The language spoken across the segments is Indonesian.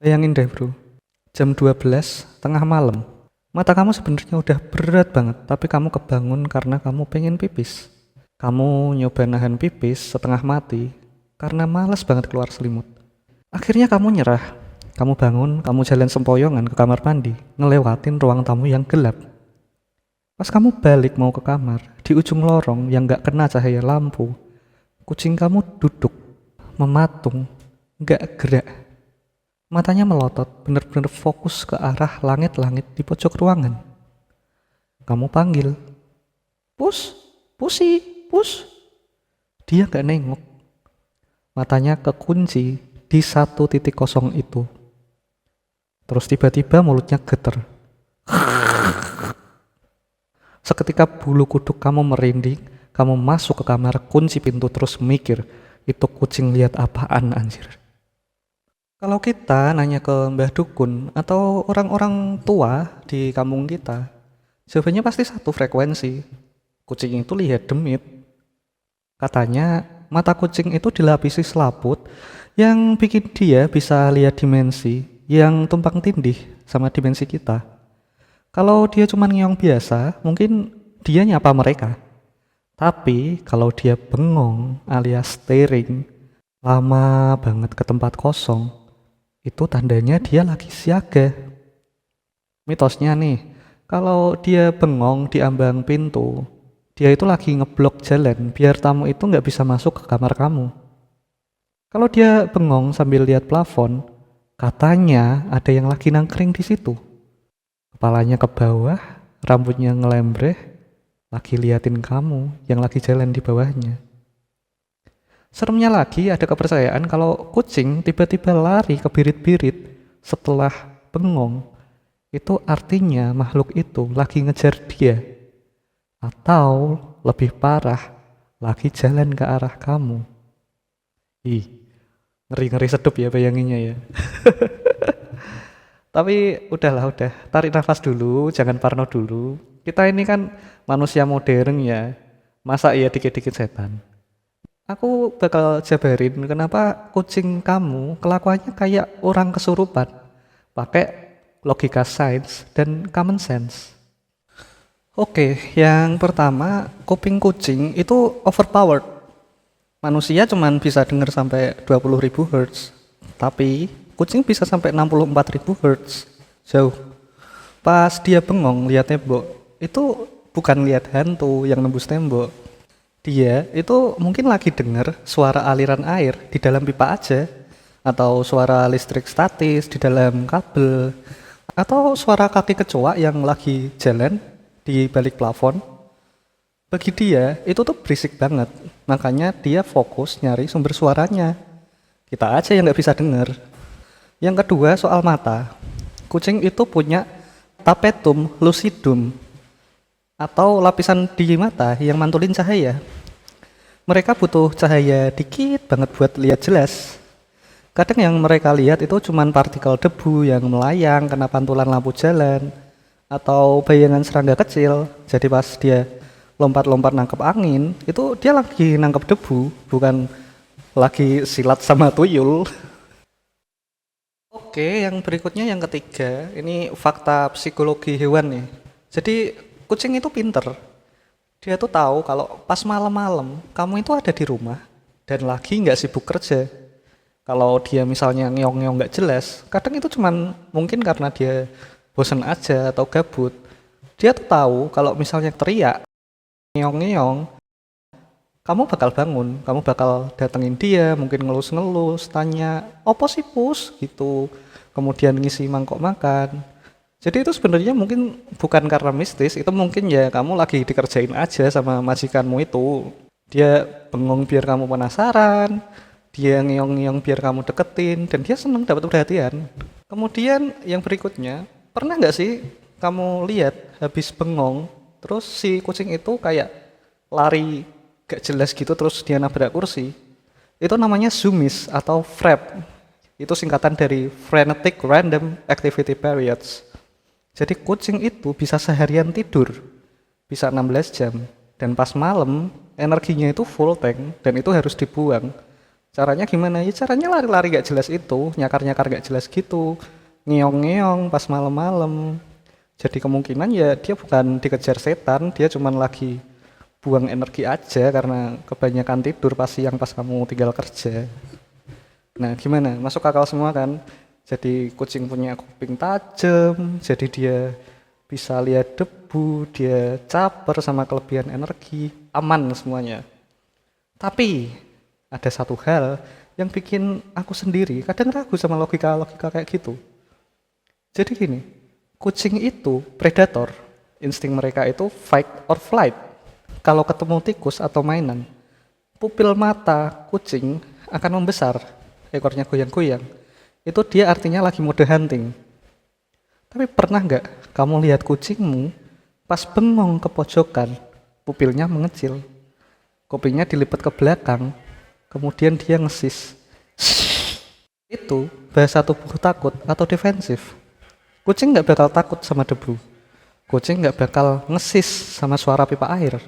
Bayangin deh bro, jam 12 tengah malam. Mata kamu sebenarnya udah berat banget, tapi kamu kebangun karena kamu pengen pipis. Kamu nyoba nahan pipis setengah mati karena males banget keluar selimut. Akhirnya kamu nyerah. Kamu bangun, kamu jalan sempoyongan ke kamar mandi, ngelewatin ruang tamu yang gelap. Pas kamu balik mau ke kamar, di ujung lorong yang gak kena cahaya lampu, kucing kamu duduk, mematung, gak gerak. Matanya melotot, bener-bener fokus ke arah langit-langit di pojok ruangan. Kamu panggil, "Pus, pusi, pus." Dia gak nengok. Matanya kekunci di satu titik kosong itu. Terus tiba-tiba mulutnya geter. Seketika bulu kuduk kamu merinding, kamu masuk ke kamar, kunci pintu terus mikir, itu kucing lihat apaan anjir. Kalau kita nanya ke Mbah Dukun atau orang-orang tua di kampung kita, jawabannya pasti satu frekuensi. Kucing itu lihat demit. Katanya mata kucing itu dilapisi selaput yang bikin dia bisa lihat dimensi yang tumpang tindih sama dimensi kita. Kalau dia cuma ngeong biasa, mungkin dia nyapa mereka. Tapi kalau dia bengong alias staring lama banget ke tempat kosong, itu tandanya dia lagi siaga. Mitosnya nih, kalau dia bengong di ambang pintu, dia itu lagi ngeblok jalan biar tamu itu nggak bisa masuk ke kamar kamu. Kalau dia bengong sambil lihat plafon, katanya ada yang lagi nangkring di situ. Kepalanya ke bawah, rambutnya ngelembreh, lagi liatin kamu yang lagi jalan di bawahnya. Seremnya lagi ada kepercayaan kalau kucing tiba-tiba lari ke birit-birit setelah bengong, itu artinya makhluk itu lagi ngejar dia. Atau lebih parah, lagi jalan ke arah kamu. Ih, ngeri-ngeri sedep ya bayanginnya ya. Tapi udahlah, udah. Tarik nafas dulu, jangan parno dulu. Kita ini kan manusia modern ya. Masa iya dikit-dikit setan? Aku bakal jabarin kenapa kucing kamu kelakuannya kayak orang kesurupan. Pakai logika sains dan common sense. Oke, yang pertama, kuping kucing itu overpowered. Manusia cuman bisa denger sampai 20.000 Hz. Tapi kucing bisa sampai 64.000 Hz. Jauh. Pas dia bengong lihat tembok, itu bukan lihat hantu yang nembus tembok. Dia itu mungkin lagi denger suara aliran air di dalam pipa aja, atau suara listrik statis di dalam kabel, atau suara kaki kecoa yang lagi jalan di balik plafon. Bagi dia itu tuh berisik banget, makanya dia fokus nyari sumber suaranya. Kita aja yang nggak bisa denger. Yang kedua soal mata. Kucing itu punya tapetum lucidum atau lapisan di mata yang mantulin cahaya. Mereka butuh cahaya dikit banget buat lihat jelas. Kadang yang mereka lihat itu cuman partikel debu yang melayang kena pantulan lampu jalan atau bayangan serangga kecil. Jadi pas dia lompat-lompat nangkep angin, itu dia lagi nangkep debu, bukan lagi silat sama tuyul. Oke, yang berikutnya yang ketiga, ini fakta psikologi hewan nih. Jadi kucing itu pinter. Dia tuh tahu kalau pas malam-malam kamu itu ada di rumah dan lagi nggak sibuk kerja. Kalau dia misalnya ngeong-ngeong nggak jelas, kadang itu cuman mungkin karena dia bosen aja atau gabut. Dia tuh tahu kalau misalnya teriak, ngeong-ngeong, kamu bakal bangun, kamu bakal datengin dia, mungkin ngelus-ngelus, tanya, "Opo sih pus?" gitu. Kemudian ngisi mangkok makan. Jadi itu sebenarnya mungkin bukan karena mistis, itu mungkin ya kamu lagi dikerjain aja sama majikanmu itu. Dia bengong biar kamu penasaran, dia ngeong-ngeong biar kamu deketin, dan dia seneng dapat perhatian. Kemudian yang berikutnya, pernah nggak sih kamu lihat habis bengong, terus si kucing itu kayak lari gak jelas gitu terus dia nabrak kursi? Itu namanya zoomies atau FRAP. Itu singkatan dari Frenetic Random Activity Periods. Jadi kucing itu bisa seharian tidur, bisa 16 jam. Dan pas malam, energinya itu full tank dan itu harus dibuang. Caranya gimana? Ya caranya lari-lari gak jelas itu, nyakar-nyakar gak jelas gitu, ngeong-ngeong pas malam-malam. Jadi kemungkinan ya dia bukan dikejar setan, dia cuman lagi buang energi aja karena kebanyakan tidur pas siang pas kamu tinggal kerja. Nah, gimana? Masuk akal semua kan? Jadi kucing punya kuping tajam, jadi dia bisa lihat debu, dia caper sama kelebihan energi, aman semuanya. Tapi ada satu hal yang bikin aku sendiri kadang ragu sama logika-logika kayak gitu. Jadi gini, kucing itu predator, insting mereka itu fight or flight. Kalau ketemu tikus atau mainan, pupil mata kucing akan membesar, ekornya goyang-goyang. Itu dia artinya lagi mode hunting. Tapi pernah nggak kamu lihat kucingmu pas bengong ke pojokan, pupilnya mengecil, kupingnya dilipat ke belakang, kemudian dia ngesis. Itu bahasa tubuh takut atau defensif. Kucing nggak bakal takut sama debu. Kucing nggak bakal ngesis sama suara pipa air.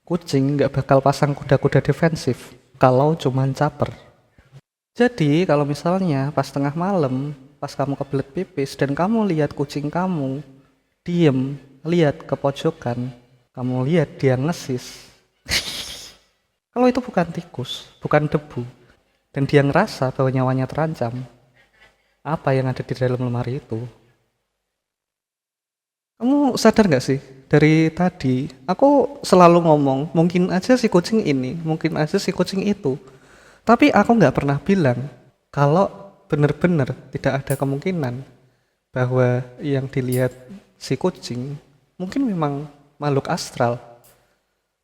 Kucing nggak bakal pasang kuda-kuda defensif kalau cuman caper. Jadi kalau misalnya pas tengah malam, pas kamu kebelet pipis dan kamu lihat kucing kamu diem, lihat ke pojokan, kamu lihat dia ngesis. Kalau itu bukan tikus, bukan debu, dan dia ngerasa bahwa nyawanya terancam, apa yang ada di dalam lemari itu? Kamu sadar nggak sih? Dari tadi, aku selalu ngomong, mungkin aja si kucing ini, mungkin aja si kucing itu. Tapi aku nggak pernah bilang kalau benar-benar tidak ada kemungkinan bahwa yang dilihat si kucing mungkin memang makhluk astral.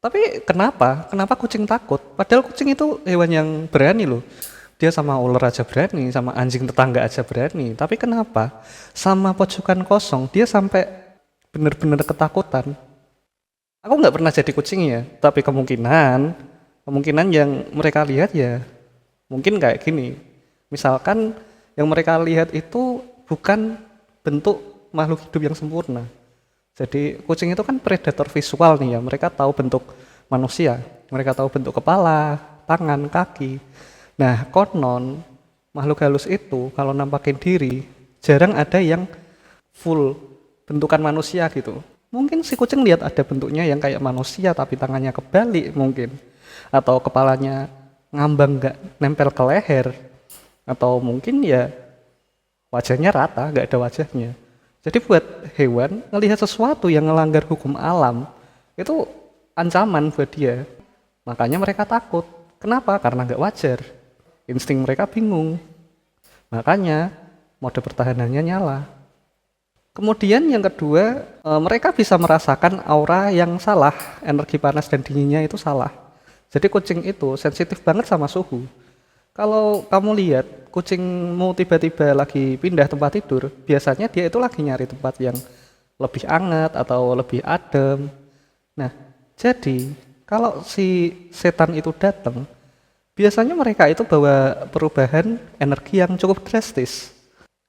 Tapi kenapa? Kenapa kucing takut? Padahal kucing itu hewan yang berani loh. Dia sama ular aja berani, sama anjing tetangga aja berani. Tapi kenapa sama pojokan kosong dia sampai benar-benar ketakutan? Aku nggak pernah jadi kucing ya, tapi kemungkinan yang mereka lihat ya mungkin kayak gini. Misalkan yang mereka lihat itu bukan bentuk makhluk hidup yang sempurna. Jadi kucing itu kan predator visual nih ya, mereka tahu bentuk manusia, mereka tahu bentuk kepala, tangan, kaki. Nah, konon makhluk halus itu kalau nampakin diri jarang ada yang full bentukan manusia gitu. Mungkin si kucing lihat ada bentuknya yang kayak manusia tapi tangannya kebalik mungkin, atau kepalanya ngambang nggak nempel ke leher, atau mungkin ya wajahnya rata nggak ada wajahnya. Jadi buat hewan ngelihat sesuatu yang melanggar hukum alam itu ancaman buat dia. Makanya mereka takut. Kenapa? Karena nggak wajar. Insting mereka bingung. Makanya mode pertahanannya nyala. Kemudian yang kedua, mereka bisa merasakan aura yang salah, energi panas dan dinginnya itu salah. Jadi kucing itu sensitif banget sama suhu. Kalau kamu lihat kucingmu tiba-tiba lagi pindah tempat tidur, biasanya dia itu lagi nyari tempat yang lebih hangat atau lebih adem. Nah, jadi kalau si setan itu datang, biasanya mereka itu bawa perubahan energi yang cukup drastis.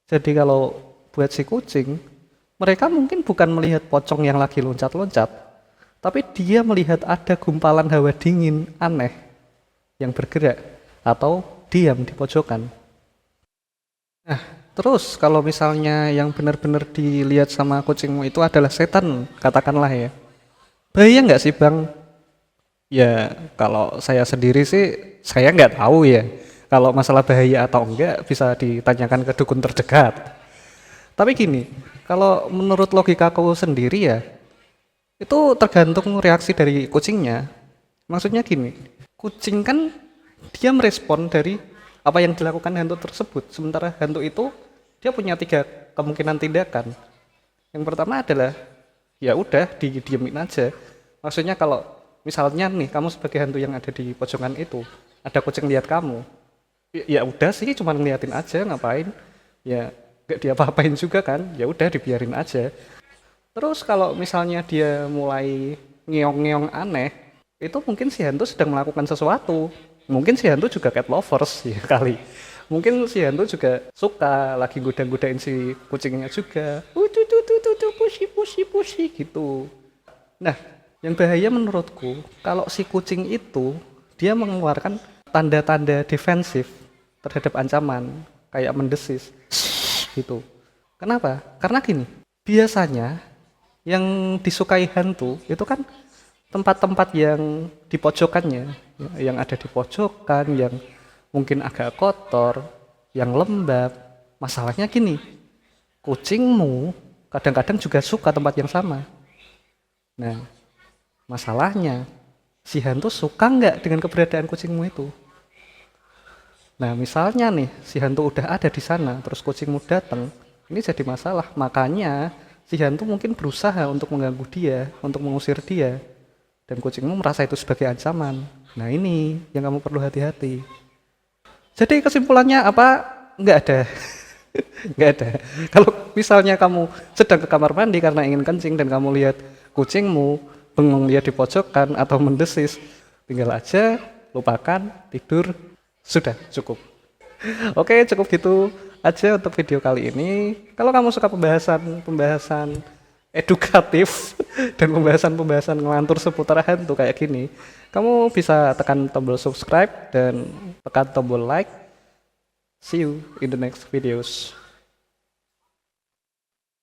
Jadi kalau buat si kucing, mereka mungkin bukan melihat pocong yang lagi loncat-loncat, tapi dia melihat ada gumpalan hawa dingin aneh yang bergerak atau diam di pojokan. Nah, terus kalau misalnya yang benar-benar dilihat sama kucingmu itu adalah setan, katakanlah ya. Bahaya nggak sih Bang? Ya, kalau saya sendiri sih, saya nggak tahu ya. Kalau masalah bahaya atau enggak bisa ditanyakan ke dukun terdekat. Tapi gini, kalau menurut logikaku sendiri ya, itu tergantung reaksi dari kucingnya. Maksudnya gini, kucing kan dia merespon dari apa yang dilakukan hantu tersebut. Sementara hantu itu dia punya 3 kemungkinan tindakan. Yang pertama adalah ya udah didiemin aja. Maksudnya kalau misalnya nih kamu sebagai hantu yang ada di pojokan itu, ada kucing lihat kamu, ya udah sih cuma ngeliatin aja, ngapain? Ya gak diapa-apain juga kan, ya udah dibiarin aja. Terus kalau misalnya dia mulai ngeong-ngeong aneh, itu mungkin si hantu sedang melakukan sesuatu. Mungkin si hantu juga cat lovers ya kali. Mungkin si hantu juga suka lagi goda-godain si kucingnya juga. Pushi gitu. Nah, yang bahaya menurutku kalau si kucing itu dia mengeluarkan tanda-tanda defensif terhadap ancaman, kayak mendesis gitu. Kenapa? Karena gini, biasanya yang disukai hantu itu kan tempat-tempat yang di pojokannya, yang ada di pojokan, yang mungkin agak kotor, yang lembab. Masalahnya gini, kucingmu kadang-kadang juga suka tempat yang sama. Nah, masalahnya si hantu suka nggak dengan keberadaan kucingmu itu? Nah, misalnya nih, si hantu udah ada di sana, terus kucingmu datang, ini jadi masalah. Makanya si hantu mungkin berusaha untuk mengganggu dia, untuk mengusir dia, dan kucingmu merasa itu sebagai ancaman. Nah, ini yang kamu perlu hati-hati. Jadi kesimpulannya apa? Nggak ada. Nggak ada. Kalau misalnya kamu sedang ke kamar mandi karena ingin kencing dan kamu lihat kucingmu bengong dia di pojokan atau mendesis, tinggal aja lupakan, tidur, sudah cukup. Oke, cukup gitu aja untuk video kali ini. Kalau kamu suka pembahasan edukatif dan pembahasan ngelantur seputar hantu kayak gini, kamu bisa tekan tombol subscribe dan tekan tombol like. See you in the next videos.